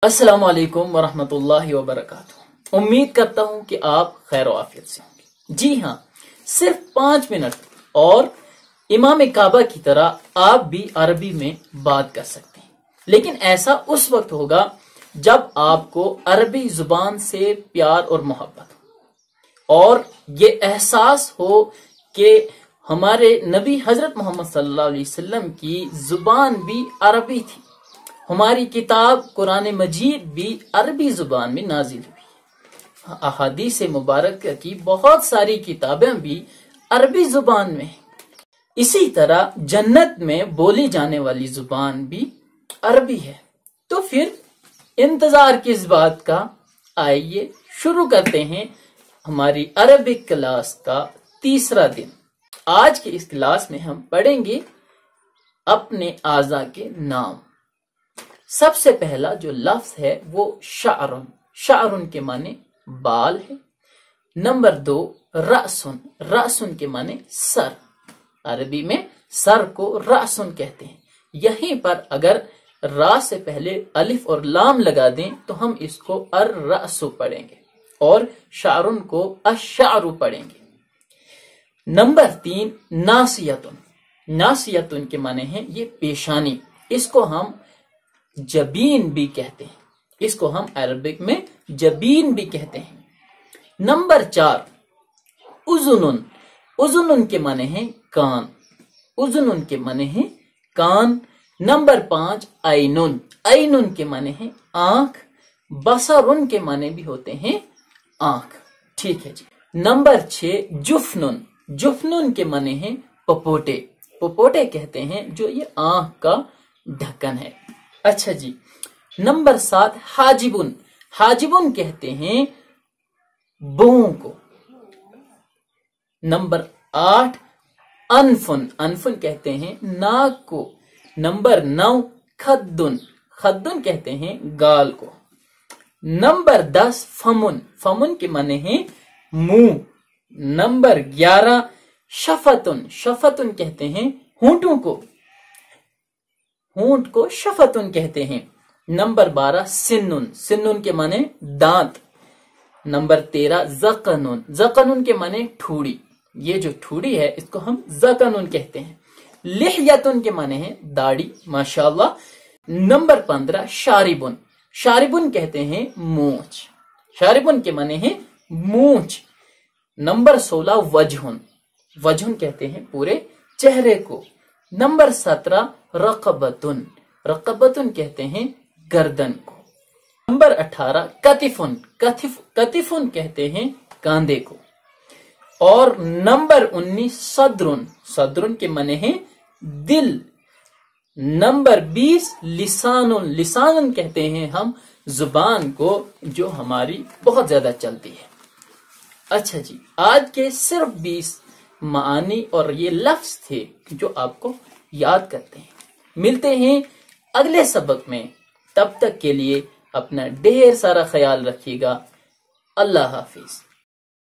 السلام علیکم ورحمۃ اللہ وبرکاتہ۔ امید کرتا ہوں کہ آپ خیر و عافیت سے ہوں گے۔ جی ہاں، صرف 5 منٹ اور امام کعبہ کی طرح آپ بھی عربی میں بات کر سکتے ہیں، لیکن ایسا اس وقت ہوگا جب آپ کو عربی زبان سے پیار اور محبت ہو اور یہ احساس ہو کہ ہمارے نبی حضرت محمد صلی اللہ علیہ وسلم کی زبان بھی عربی تھی، ہماری کتاب قرآن مجید بھی عربی زبان میں نازل ہوئی، احادیث مبارکہ کی بہت ساری کتابیں بھی عربی زبان میں ہیں۔ اسی طرح جنت میں بولی جانے والی زبان بھی عربی ہے۔ تو پھر انتظار کس بات کا، آئیے شروع کرتے ہیں ہماری عربک کلاس کا تیسرا دن۔ آج کے اس کلاس میں ہم پڑھیں گے اپنے اعضاء کے نام۔ سب سے پہلا جو لفظ ہے وہ شعرن، شعرن کے معنی بال ہے۔ نمبر 2 رأسن، رأسن کے معنی سر، عربی میں سر کو رأسن کہتے ہیں۔ یہیں پر اگر را سے پہلے الف اور لام لگا دیں تو ہم اس کو الرأس پڑھیں گے اور شعرن کو الشعر پڑھیں گے۔ نمبر 3 ناصیتن، ناصیتن کے معنی ہے یہ پیشانی، اس کو ہم جبین بھی کہتے ہیں، اس کو ہم عربک میں جبین بھی کہتے ہیں۔ نمبر 4 اذنن، اذنن کے معنی ہے کان، اذنن کے معنی ہے کان۔ نمبر 5 عینن، عینن کے معنی ہے آنکھ، بصرن کے معنی بھی ہوتے ہیں آنکھ، ٹھیک ہے جی۔ نمبر 6 جفنن، جفنن کے معنی ہے پپوٹے، پپوٹے کہتے ہیں جو یہ آنکھ کا ڈھکن ہے۔ اچھا جی، نمبر 7 حاجبن، حاجبن کہتے ہیں بوں کو۔ نمبر 8 انفن، انفن کہتے ہیں ناک کو۔ نمبر 9 خدن، خدن کہتے ہیں گال کو۔ نمبر 10 فمن، فمن کے معنی ہے منہ۔ نمبر 11 شفتن، شفتن کہتے ہیں ہونٹوں کو، ہونٹ کو شفتن کہتے ہیں۔ نمبر 12 سنن، سنن کے معنی دانت۔ نمبر 13 زقنن، زقنن کے معنی ٹھوڑی، یہ جو ٹھوڑی ہے اس کو ہم زقنن کہتے ہیں۔ لحیتن کے معنی ہے داڑھی، ماشاءاللہ۔ نمبر 15 شاربن، شاربن کہتے ہیں مونچھ، شاربن کے معنی ہے مونچھ۔ نمبر 16 وجہن، وجہن کہتے ہیں پورے چہرے کو۔ نمبر 17 رقبتن، رقبتن کہتے ہیں گردن کو۔ نمبر 18 کتفن، کتفن کہتے ہیں کاندھے کو۔ اور نمبر 19 صدرن، صدرن کے معنی ہے دل۔ نمبر 20 لسانن، لسانن کہتے ہیں ہم زبان کو جو ہماری بہت زیادہ چلتی ہے۔ اچھا جی، آج کے صرف 20 معانی اور یہ لفظ تھے جو آپ کو یاد کرتے ہیں۔ ملتے ہیں اگلے سبق میں، تب تک کے لیے اپنا ڈھیر سارا خیال رکھیے گا۔ اللہ حافظ۔